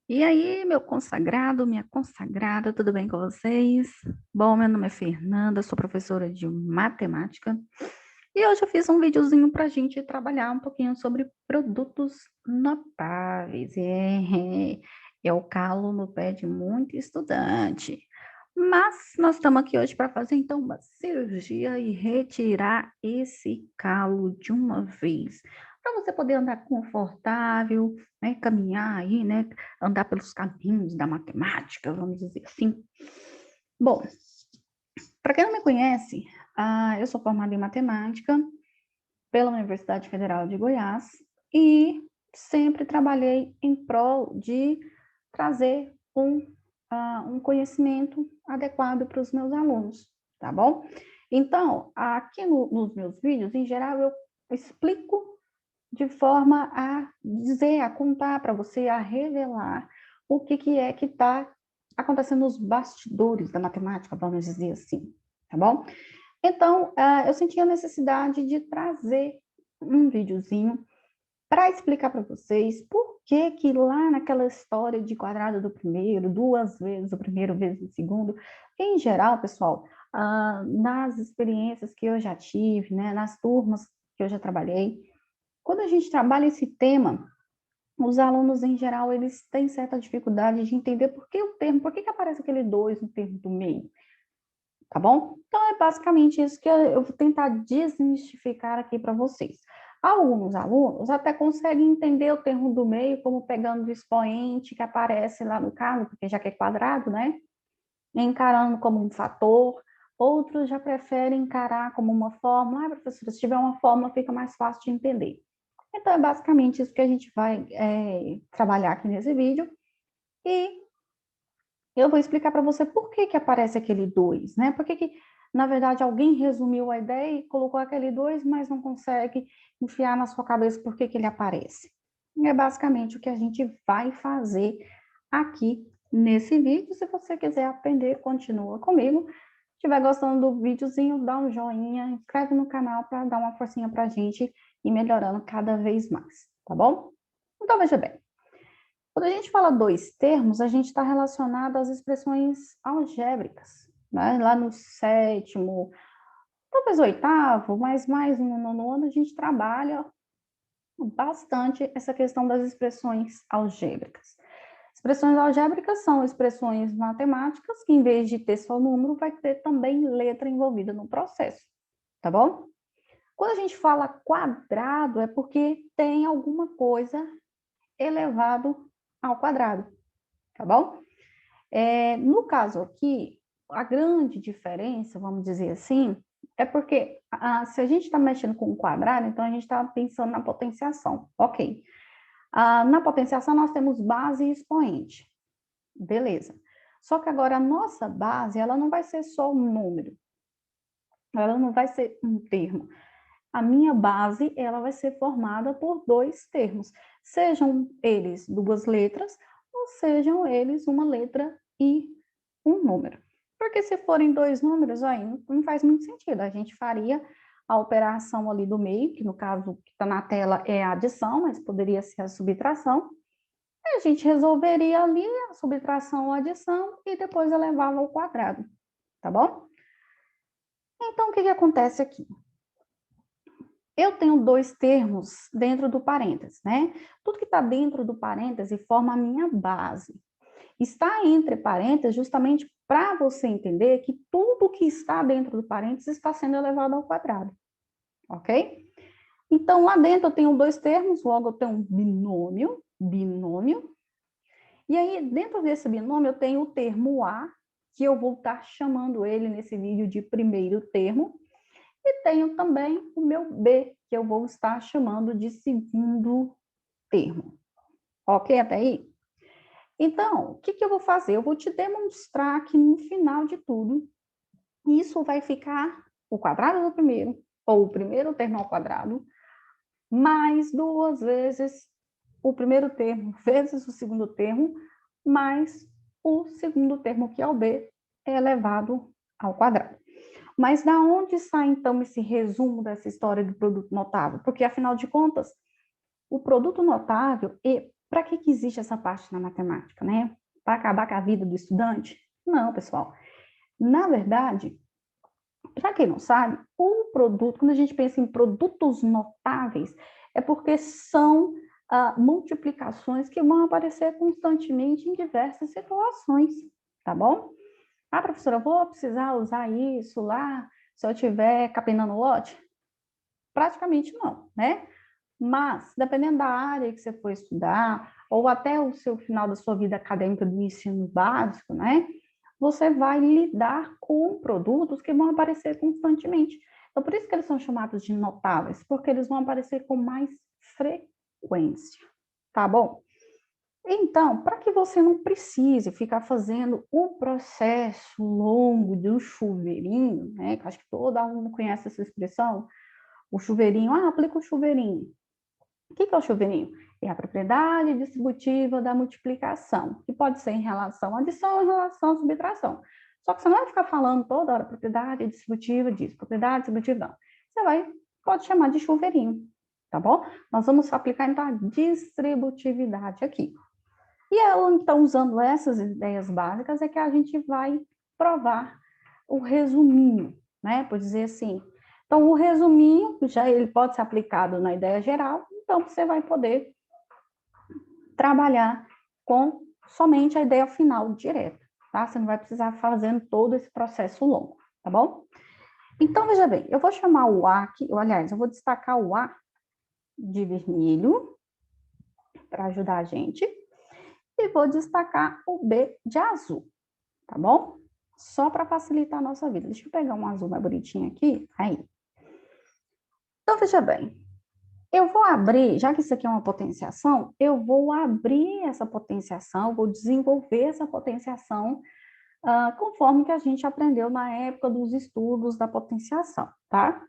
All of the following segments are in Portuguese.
E aí, meu consagrado, minha consagrada, tudo bem com vocês? Bom, meu nome é Fernanda, sou professora de matemática e hoje eu fiz um videozinho para a gente trabalhar um pouquinho sobre produtos notáveis. É o calo no pé de muito estudante. Mas nós estamos aqui hoje para fazer então uma cirurgia e retirar esse calo de uma vez, para você poder andar confortável, né, caminhar aí, né, andar pelos caminhos da matemática, vamos dizer assim. Bom, para quem não me conhece, eu sou formada em matemática pela Universidade Federal de Goiás e sempre trabalhei em prol de trazer um conhecimento adequado para os meus alunos, tá bom? Então, aqui nos meus vídeos, em geral, eu explico de forma a dizer, a contar para você, a revelar o que é que está acontecendo nos bastidores da matemática, vamos dizer assim, tá bom? Então, eu senti a necessidade de trazer um videozinho para explicar para vocês por que que lá naquela história de quadrado do primeiro, duas vezes o primeiro vezes o segundo, em geral, pessoal, nas experiências que eu já tive, né, nas turmas que eu já trabalhei, quando a gente trabalha esse tema, os alunos, em geral, eles têm certa dificuldade de entender por que o termo, por que que aparece aquele 2 no termo do meio, tá bom? Então, é basicamente isso que eu vou tentar desmistificar aqui para vocês. Alguns alunos até conseguem entender o termo do meio como pegando o expoente que aparece lá no caso, porque já que é quadrado, né? Encarando como um fator. Outros já preferem encarar como uma fórmula. Professora, se tiver uma fórmula, fica mais fácil de entender. Então, é basicamente isso que a gente vai trabalhar aqui nesse vídeo. E eu vou explicar para você por que que aparece aquele 2, né? Por que que, na verdade, alguém resumiu a ideia e colocou aquele 2, mas não consegue enfiar na sua cabeça por que que ele aparece. E é basicamente o que a gente vai fazer aqui nesse vídeo. Se você quiser aprender, continua comigo. Se estiver gostando do videozinho, dá um joinha, inscreve no canal para dar uma forcinha para a gente ir melhorando cada vez mais, tá bom? Então, veja bem. Quando a gente fala dois termos, a gente está relacionado às expressões algébricas, né? Lá no sétimo, talvez oitavo, mas mais no nono ano, a gente trabalha bastante essa questão das expressões algébricas. Expressões algébricas são expressões matemáticas que, em vez de ter só número, vai ter também letra envolvida no processo, tá bom? Quando a gente fala quadrado, é porque tem alguma coisa elevado ao quadrado, tá bom? No caso aqui, a grande diferença, vamos dizer assim, é porque se a gente está mexendo com um quadrado, então a gente está pensando na potenciação, ok. Na potenciação nós temos base e expoente, beleza. Só que agora a nossa base, ela não vai ser só um número, ela não vai ser um termo. A minha base, ela vai ser formada por dois termos, sejam eles duas letras ou sejam eles uma letra e um número. Porque se forem dois números, aí não faz muito sentido. A gente faria a operação ali do meio, que no caso que está na tela é a adição, mas poderia ser a subtração. E a gente resolveria ali a subtração ou a adição e depois elevava ao quadrado, tá bom? Então, o que acontece aqui? Eu tenho dois termos dentro do parênteses, né? Tudo que está dentro do parêntese forma a minha base. Está entre parênteses justamente para você entender que tudo que está dentro do parênteses está sendo elevado ao quadrado, ok? Então, lá dentro eu tenho dois termos, logo eu tenho um binômio, e aí dentro desse binômio eu tenho o termo A, que eu vou estar chamando ele nesse vídeo de primeiro termo, e tenho também o meu B, que eu vou estar chamando de segundo termo. Ok até aí? Então, o que eu vou fazer? Eu vou te demonstrar que no final de tudo, isso vai ficar o quadrado do primeiro, ou o primeiro termo ao quadrado, mais duas vezes o primeiro termo vezes o segundo termo, mais o segundo termo, que é o B, é elevado ao quadrado. Mas da onde sai, então, esse resumo dessa história do produto notável? Porque, afinal de contas, o produto notável, para que existe essa parte na matemática, né? Para acabar com a vida do estudante? Não, pessoal. Na verdade, para quem não sabe, o produto, quando a gente pensa em produtos notáveis, é porque são multiplicações que vão aparecer constantemente em diversas situações, tá bom? Ah, professora, eu vou precisar usar isso lá se eu estiver capinando lote? Praticamente não, né? Mas, dependendo da área que você for estudar, ou até o seu final da sua vida acadêmica do ensino básico, né? Você vai lidar com produtos que vão aparecer constantemente. Então, por isso que eles são chamados de notáveis, porque eles vão aparecer com mais frequência, tá bom? Então, para que você não precise ficar fazendo o processo longo do chuveirinho, né? Que acho que todo aluno conhece essa expressão, o chuveirinho, aplica o chuveirinho. O que é o chuveirinho? É a propriedade distributiva da multiplicação, que pode ser em relação à adição ou em relação à subtração. Só que você não vai ficar falando toda hora propriedade distributiva disso, propriedade distributiva não. Pode chamar de chuveirinho, tá bom? Nós vamos aplicar então a distributividade aqui. E então, usando essas ideias básicas, é que a gente vai provar o resuminho, né? Por dizer assim. Então, o resuminho, já ele pode ser aplicado na ideia geral, então você vai poder trabalhar com somente a ideia final direta, tá? Você não vai precisar fazendo todo esse processo longo, tá bom? Então, veja bem, eu vou chamar o A aqui, aliás, eu vou destacar o A de vermelho para ajudar a gente e vou destacar o B de azul, tá bom? Só para facilitar a nossa vida. Deixa eu pegar um azul mais bonitinho aqui. Aí. Então, veja bem. Eu vou abrir, já que isso aqui é uma potenciação, eu vou abrir essa potenciação, vou desenvolver essa potenciação conforme que a gente aprendeu na época dos estudos da potenciação, tá?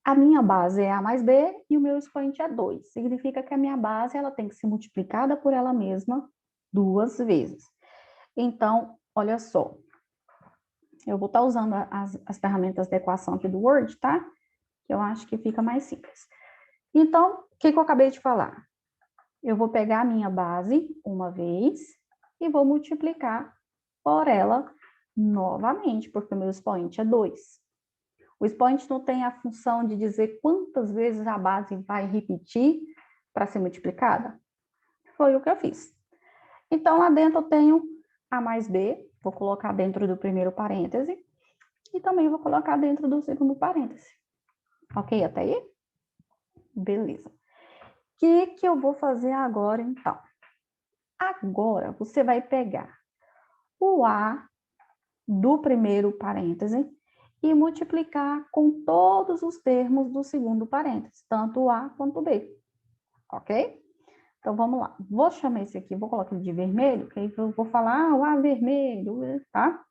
A minha base é A mais B e o meu expoente é 2. Significa que a minha base ela tem que ser multiplicada por ela mesma 2 vezes. Então, olha só. Eu vou estar usando as ferramentas de equação aqui do Word, tá? Que eu acho que fica mais simples. Então, o que eu acabei de falar? Eu vou pegar a minha base uma vez e vou multiplicar por ela novamente, porque o meu expoente é 2. O expoente não tem a função de dizer quantas vezes a base vai repetir para ser multiplicada? Foi o que eu fiz. Então, lá dentro eu tenho A mais B, vou colocar dentro do primeiro parêntese, e também vou colocar dentro do segundo parêntese. Ok até aí? Beleza. O que eu vou fazer agora, então? Agora, você vai pegar o A do primeiro parêntese e multiplicar com todos os termos do segundo parêntese, tanto o A quanto o B. Ok? Então, vamos lá. Vou chamar esse aqui, vou colocar ele de vermelho, que aí eu vou falar, o A vermelho, tá?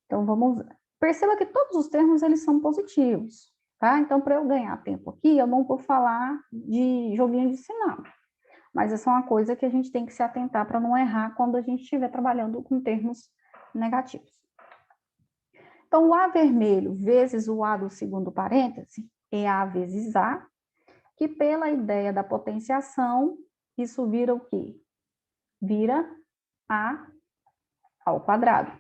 Então, vamos... Perceba que todos os termos, eles são positivos, tá? Então, para eu ganhar tempo aqui, eu não vou falar de joguinho de sinal. Mas essa é uma coisa que a gente tem que se atentar para não errar quando a gente estiver trabalhando com termos negativos. Então, o A vermelho vezes o A do segundo parêntese é A vezes A, que pela ideia da potenciação, isso vira o quê? Vira A ao quadrado.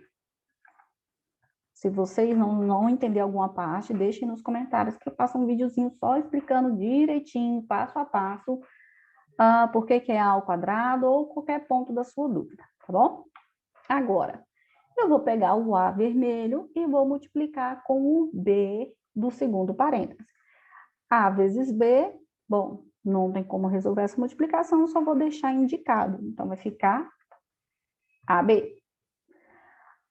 Se vocês não entenderem alguma parte, deixem nos comentários que eu faço um videozinho só explicando direitinho, passo a passo, por que é A ao quadrado ou qualquer ponto da sua dúvida, tá bom? Agora, eu vou pegar o A vermelho e vou multiplicar com o B do segundo parêntese. A vezes B, bom, não tem como resolver essa multiplicação, só vou deixar indicado. Então, vai ficar AB.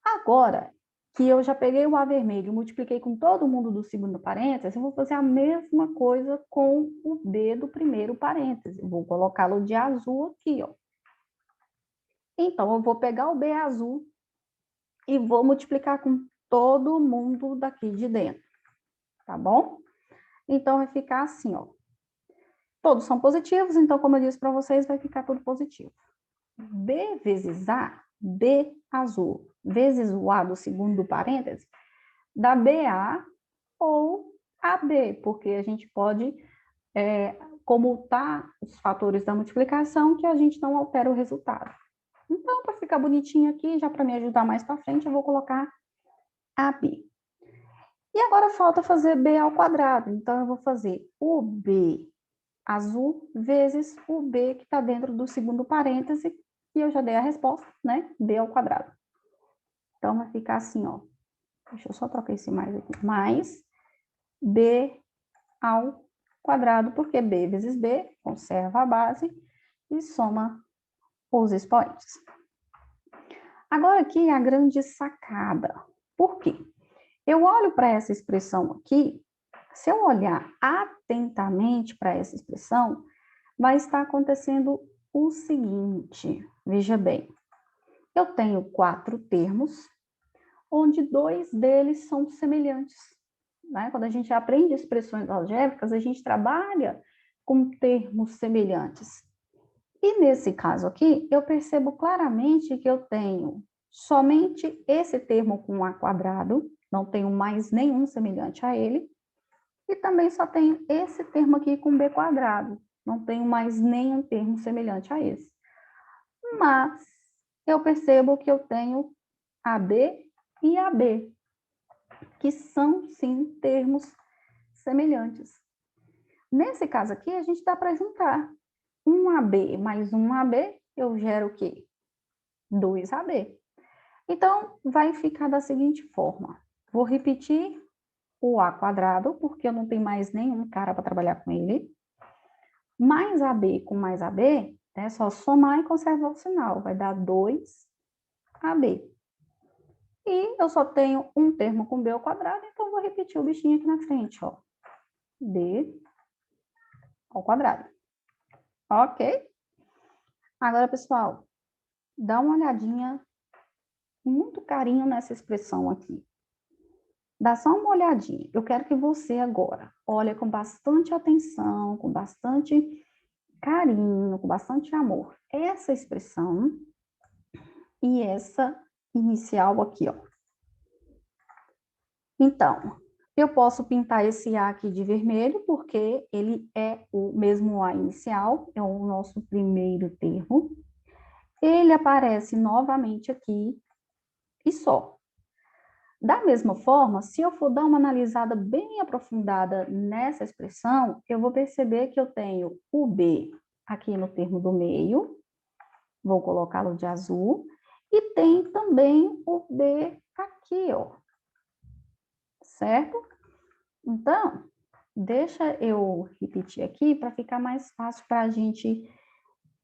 Agora, que eu já peguei o A vermelho e multipliquei com todo mundo do segundo parêntese, eu vou fazer a mesma coisa com o B do primeiro parêntese. Vou colocá-lo de azul aqui, ó. Então, eu vou pegar o B azul e vou multiplicar com todo mundo daqui de dentro, tá bom? Então, vai ficar assim, ó. Todos são positivos, então, como eu disse para vocês, vai ficar tudo positivo. B vezes A, B azul, vezes o A do segundo parêntese, dá BA ou AB, porque a gente pode como tá os fatores da multiplicação, que a gente não altera o resultado. Então, para ficar bonitinho aqui, já para me ajudar mais para frente, eu vou colocar AB. E agora falta fazer B ao quadrado. Então, eu vou fazer o B azul vezes o B que está dentro do segundo parêntese, e eu já dei a resposta, né? B ao quadrado. Então, vai ficar assim, ó. Deixa eu só trocar esse mais aqui. Mais B ao quadrado, porque B vezes B conserva a base e soma os expoentes. Agora aqui é a grande sacada. Por quê? Eu olho para essa expressão aqui, se eu olhar atentamente para essa expressão, vai estar acontecendo o seguinte, veja bem, eu tenho 4 termos, onde 2 deles são semelhantes. Né? Quando a gente aprende expressões algébricas, a gente trabalha com termos semelhantes. E nesse caso aqui, eu percebo claramente que eu tenho somente esse termo com A quadrado, não tenho mais nenhum semelhante a ele, e também só tenho esse termo aqui com B quadrado, não tenho mais nenhum termo semelhante a esse. Mas eu percebo que eu tenho AB e AB, que são, sim, termos semelhantes. Nesse caso aqui, a gente dá para juntar. 1AB mais 1AB, eu gero o quê? 2AB. Então, vai ficar da seguinte forma. Vou repetir o A quadrado, porque eu não tenho mais nenhum cara para trabalhar com ele. Mais AB com mais AB, é só somar e conservar o sinal. Vai dar 2AB. E eu só tenho um termo com B ao quadrado, então vou repetir o bichinho aqui na frente, ó. B ao quadrado. Ok? Agora, pessoal, dá uma olhadinha, muito carinho nessa expressão aqui. Dá só uma olhadinha. Eu quero que você agora olhe com bastante atenção, com bastante carinho, com bastante amor. Essa expressão e essa inicial aqui, ó. Então, eu posso pintar esse A aqui de vermelho, porque ele é o mesmo A inicial, é o nosso primeiro termo. Ele aparece novamente aqui e só. Da mesma forma, se eu for dar uma analisada bem aprofundada nessa expressão, eu vou perceber que eu tenho o B aqui no termo do meio, vou colocá-lo de azul, e tem também o B aqui, ó, certo? Então, deixa eu repetir aqui para ficar mais fácil para a gente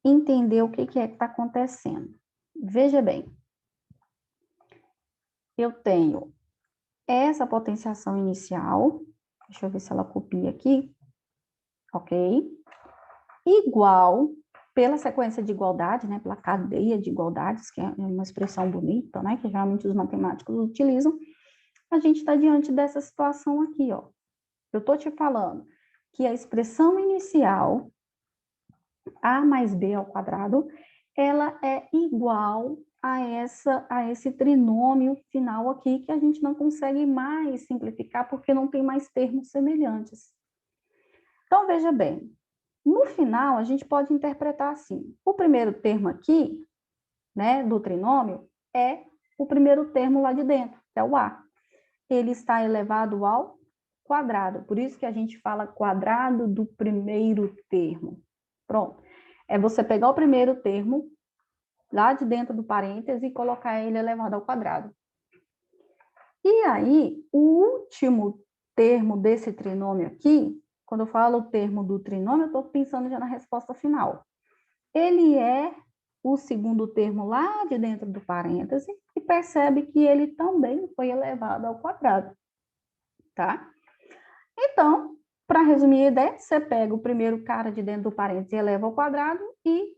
entender o que é que está acontecendo. Veja bem, eu tenho essa potenciação inicial, deixa eu ver se ela copia aqui, ok? Igual, pela sequência de igualdade, né, pela cadeia de igualdades, que é uma expressão bonita, né, que geralmente os matemáticos utilizam, a gente está diante dessa situação aqui, ó. Eu estou te falando que a expressão inicial, A mais B ao quadrado, ela é igual a esse trinômio final aqui, que a gente não consegue mais simplificar, porque não tem mais termos semelhantes. Então, veja bem, no final, a gente pode interpretar assim, o primeiro termo aqui, né, do trinômio, é o primeiro termo lá de dentro, que é o A. Ele está elevado ao quadrado, por isso que a gente fala quadrado do primeiro termo. Pronto. É você pegar o primeiro termo, lá de dentro do parêntese, e colocar ele elevado ao quadrado. E aí, o último termo desse trinômio aqui, quando eu falo o termo do trinômio, eu estou pensando já na resposta final. Ele é o segundo termo lá de dentro do parêntese e percebe que ele também foi elevado ao quadrado, tá? Então, para resumir a ideia, você pega o primeiro cara de dentro do parêntese e eleva ao quadrado e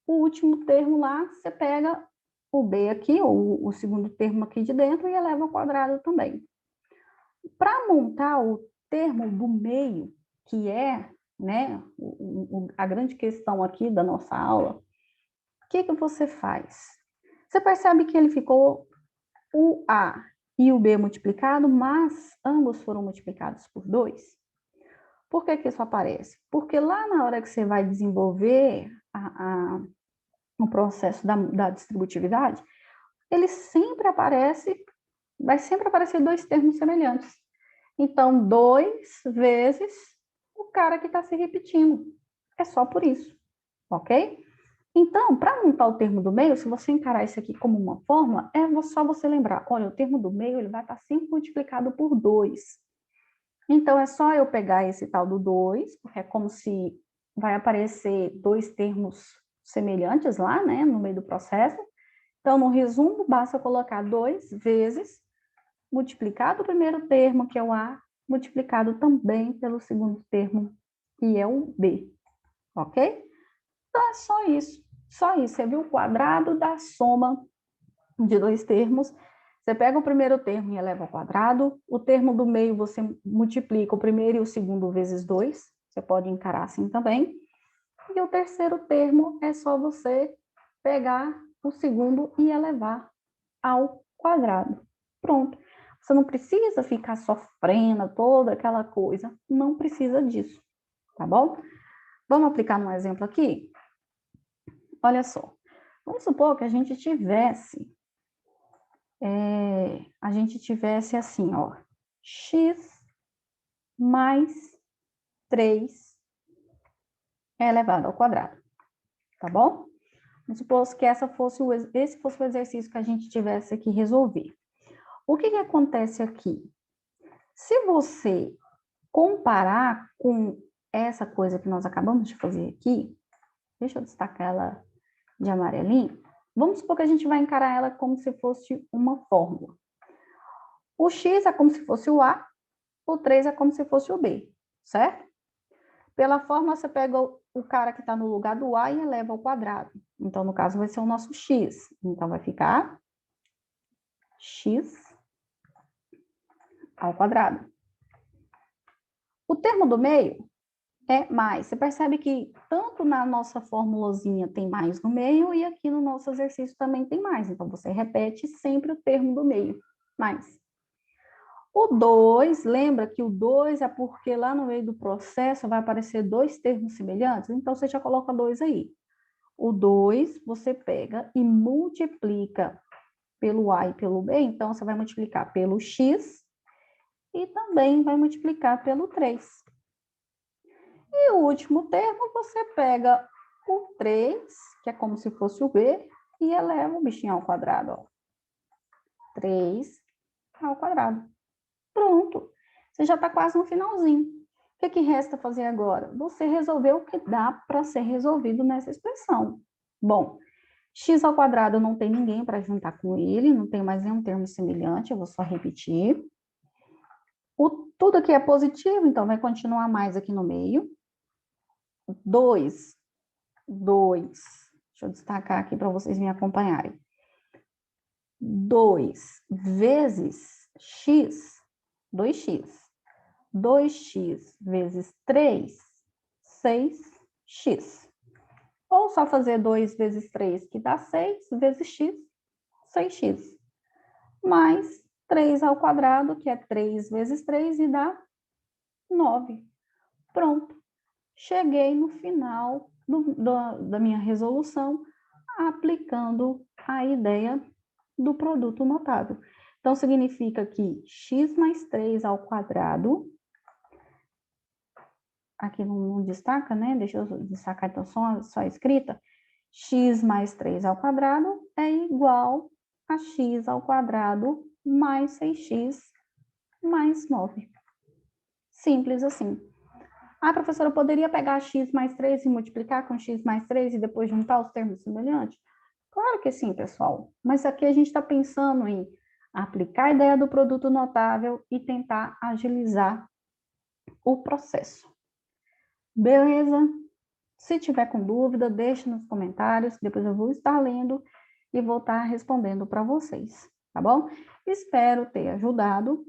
o último termo lá, você pega o B aqui, ou o segundo termo aqui de dentro, e eleva ao quadrado também. Para montar o termo do meio, que é, né, a grande questão aqui da nossa aula, o que você faz? Você percebe que ele ficou o A e o B multiplicado, mas ambos foram multiplicados por 2? Por que que isso aparece? Porque lá na hora que você vai desenvolver o processo da distributividade, ele sempre aparece, vai sempre aparecer dois termos semelhantes. Então, 2 vezes o cara que está se repetindo. É só por isso, ok? Então, para montar o termo do meio, se você encarar isso aqui como uma fórmula, é só você lembrar, olha, o termo do meio ele vai estar sempre multiplicado por 2. Então, é só eu pegar esse tal do 2, porque é como se vai aparecer dois termos semelhantes lá, né, no meio do processo. Então, no resumo, basta colocar 2 vezes multiplicado o primeiro termo, que é o A, multiplicado também pelo segundo termo, que é o B, ok? Então, é só isso. Só isso. Você viu o quadrado da soma de dois termos. Você pega o primeiro termo e eleva ao quadrado. O termo do meio você multiplica o primeiro e o segundo vezes 2. Você pode encarar assim também. E o terceiro termo é só você pegar o segundo e elevar ao quadrado. Pronto. Você não precisa ficar sofrendo toda aquela coisa. Não precisa disso, tá bom? Vamos aplicar um exemplo aqui? Olha só. Vamos supor que a gente tivesse assim, ó, x mais 3 elevado ao quadrado, tá bom? Vamos supor que esse fosse o exercício que a gente tivesse que resolver. O que que acontece aqui? Se você comparar com essa coisa que nós acabamos de fazer aqui, deixa eu destacar ela de amarelinho, vamos supor que a gente vai encarar ela como se fosse uma fórmula. O x é como se fosse o A, o 3 é como se fosse o B, certo? Pela fórmula, você pega o cara que está no lugar do A e eleva ao quadrado. Então, no caso, vai ser o nosso x. Então, vai ficar x ao quadrado. O termo do meio é mais. Você percebe que tanto na nossa formulazinha tem mais no meio e aqui no nosso exercício também tem mais. Então, você repete sempre o termo do meio, mais. O 2, lembra que o 2 é porque lá no meio do processo vai aparecer dois termos semelhantes? Então, você já coloca 2 aí. O 2 você pega e multiplica pelo A e pelo B, então você vai multiplicar pelo X e também vai multiplicar pelo 3. E o último termo você pega o 3, que é como se fosse o B, e eleva o bichinho ao quadrado, ó. 3 ao quadrado. Pronto. Você já está quase no finalzinho. O que resta fazer agora? Você resolveu o que dá para ser resolvido nessa expressão. Bom, x ao quadrado não tem ninguém para juntar com ele, não tem mais nenhum termo semelhante, eu vou só repetir. Tudo aqui é positivo, então vai continuar mais aqui no meio. 2. Deixa eu destacar aqui para vocês me acompanharem. 2 vezes x, 2x. 2x vezes 3, 6x. Ou só fazer 2 vezes 3, que dá 6, vezes x, 6x. Mais 3 ao quadrado, que é 3 vezes 3, e dá 9. Pronto. Cheguei no final da minha resolução, aplicando a ideia do produto notável. Então, significa que x mais 3 ao quadrado, aqui não destaca, né? Deixa eu destacar então só a escrita. X mais 3 ao quadrado é igual a x ao quadrado mais 6x mais 9. Simples assim. Ah, professora, eu poderia pegar x mais 3 e multiplicar com x mais 3 e depois juntar os termos semelhantes? Claro que sim, pessoal. Mas aqui a gente está pensando em aplicar a ideia do produto notável e tentar agilizar o processo. Beleza? Se tiver com dúvida, deixe nos comentários, depois eu vou estar lendo e vou estar respondendo para vocês, tá bom? Espero ter ajudado.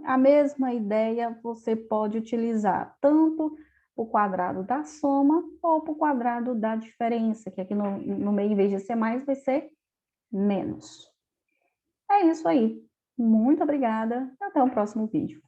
A mesma ideia você pode utilizar tanto o quadrado da soma ou para o quadrado da diferença, que aqui no meio, em vez de ser mais, vai ser menos. É isso aí. Muito obrigada. Até o próximo vídeo.